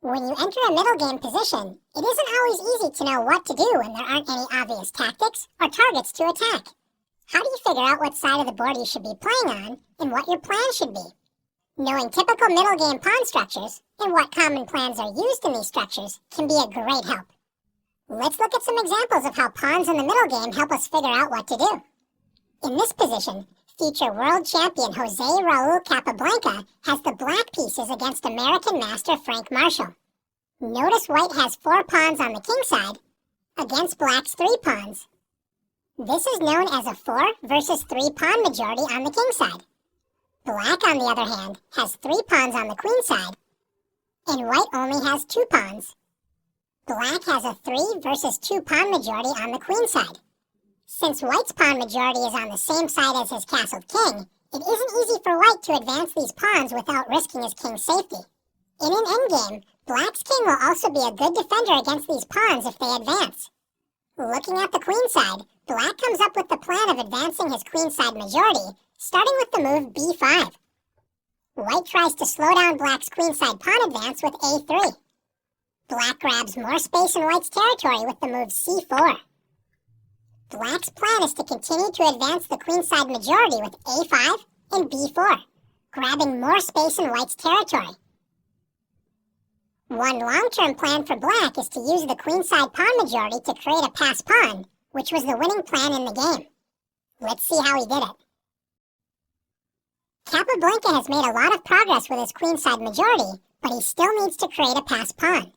When you enter a middle game position, it isn't always easy to know what to do when there aren't any obvious tactics or targets to attack. How do you figure out what side of the board you should be playing on and what your plan should be? Knowing typical middle game pawn structures and what common plans are used in these structures can be a great help. Let's look at some examples of how pawns in the middle game help us figure out what to do. In this position, future world champion 𝗖𝗵𝗲𝗀𝗀 has the black pieces against American master Frank Marshall. Notice white has 4 pawns on the king side against black's 3 pawns. This is known as a 4 versus 3 pawn majority on the king side. Black, on the other hand, has 3 pawns on the queen side, and white only has 2 pawns. Black has a 3 versus 2 pawn majority on the queen side. Since white's pawn majority is on the same side as his castled king, it isn't easy for white to advance these pawns without risking his king's safety. In an endgame, black's king will also be a good defender against these pawns if they advance. Looking at the queen side, black comes up with the plan of advancing his queen side majority, starting with the move b5. White tries to slow down black's queen side pawn advance with a3. Black grabs more space in white's territory with the move c4. Black's plan is to continue to advance the queenside majority with a5 and b4, grabbing more space in white's territory. One long-term plan for black is to use the queenside pawn majority to create a pass pawn, which was the winning plan in the game. Let's see how he did it. 𝗵𝗵𝗀𝗀𝗀 has made a lot of progress with his queenside majority, but he still needs to create a pass pawn.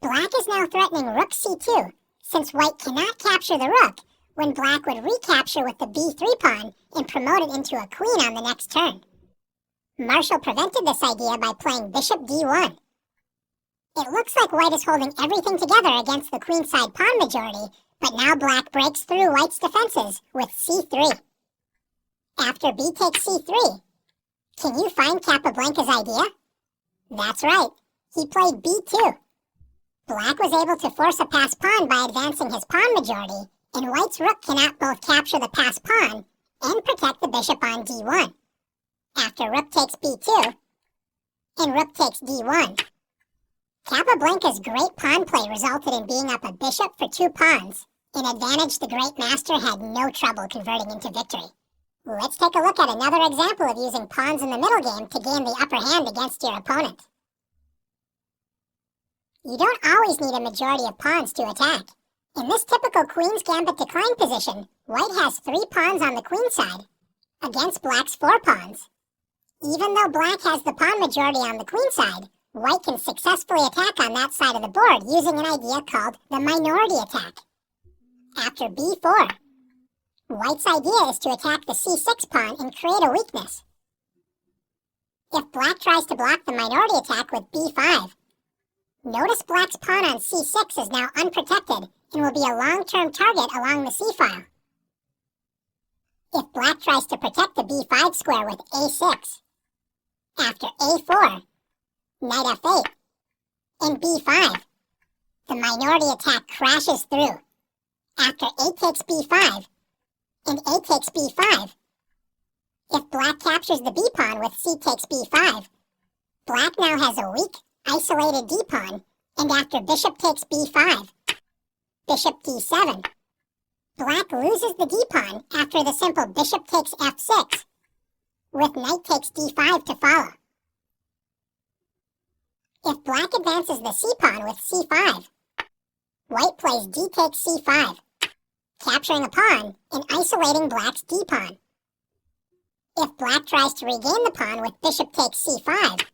Black is now threatening rook c2, since white cannot capture the rook, when black would recapture with the b3 pawn and promote it into a queen on the next turn. Marshall prevented this idea by playing bishop d1. It looks like white is holding everything together against the queenside pawn majority, but now black breaks through white's defenses with c3. After b takes c3, can you find 𝗵𝗵𝗀𝗀𝗀's idea? That's right, he played b2. Black was able to force a pass pawn by advancing his pawn majority, and white's rook cannot both capture the pass pawn and protect the bishop on d1. After rook takes b2 and rook takes d1, 𝗵𝗵𝗀𝗀𝗀's great pawn play resulted in being up a bishop for 2 pawns, an advantage the great master had no trouble converting into victory. Let's take a look at another example of using pawns in the middle game to gain the upper hand against your opponent. You don't always need a majority of pawns to attack. In this typical queen's gambit decline position, white has 3 pawns on the queen side against black's 4 pawns. Even though black has the pawn majority on the queen side, white can successfully attack on that side of the board using an idea called the minority attack. After b4, white's idea is to attack the c6 pawn and create a weakness. If black tries to block the minority attack with b5, notice black's pawn on c6 is now unprotected and will be a long-term target along the c-file. If black tries to protect the b5 square with a6, after a4, knight f8, and b5, the minority attack crashes through. After a takes b5, and a takes b5, if black captures the b-pawn with c takes b5, black now has a weak, isolated d-pawn, and after bishop takes b5, bishop d7, black loses the d-pawn after the simple bishop takes f6, with knight takes d5 to follow. If black advances the c-pawn with c5, white plays d takes c5, capturing a pawn and isolating black's d-pawn. If black tries to regain the pawn with bishop takes c5,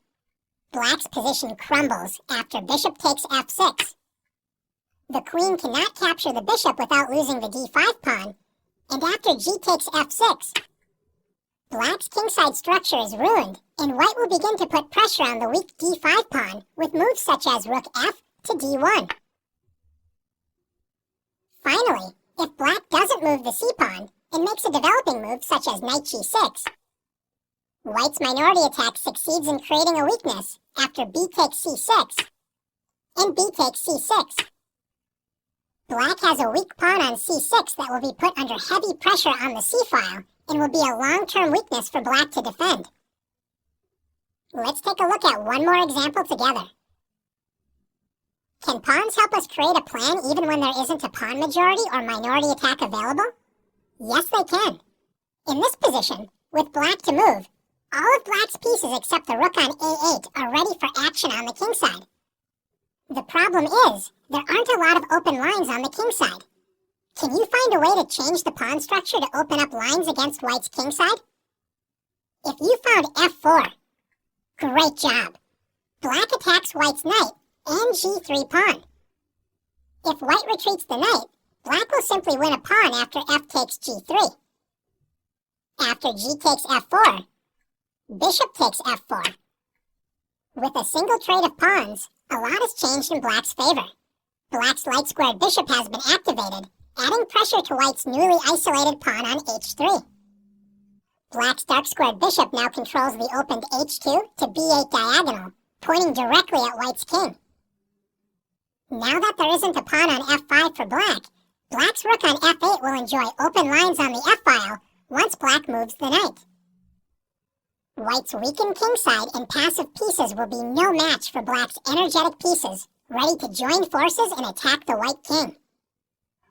black's position crumbles after bishop takes f6. The queen cannot capture the bishop without losing the d5 pawn, and after g takes f6, black's kingside structure is ruined, and white will begin to put pressure on the weak d5 pawn with moves such as rook f to d1. Finally, if black doesn't move the c-pawn and makes a developing move such as knight g6, white's minority attack succeeds in creating a weakness after b takes c6 and b takes c6. Black has a weak pawn on c6 that will be put under heavy pressure on the c-file and will be a long-term weakness for black to defend. Let's take a look at one more example together. Can pawns help us create a plan even when there isn't a pawn majority or minority attack available? Yes, they can. In this position, with black to move, all of black's pieces except the rook on a8 are ready for action on the king side. The problem is, there aren't a lot of open lines on the king side. Can you find a way to change the pawn structure to open up lines against white's king side? If you found f4, great job. Black attacks white's knight and g3 pawn. If white retreats the knight, black will simply win a pawn after f takes g3. After g takes f4, bishop takes f4. With a single trade of pawns, a lot has changed in black's favor. Black's light-squared bishop has been activated, adding pressure to white's newly isolated pawn on h3. Black's dark-squared bishop now controls the opened h2 to b8 diagonal, pointing directly at white's king. Now that there isn't a pawn on f5 for black, black's rook on f8 will enjoy open lines on the f-file once black moves the knight. White's weakened king side and passive pieces will be no match for black's energetic pieces, ready to join forces and attack the white king.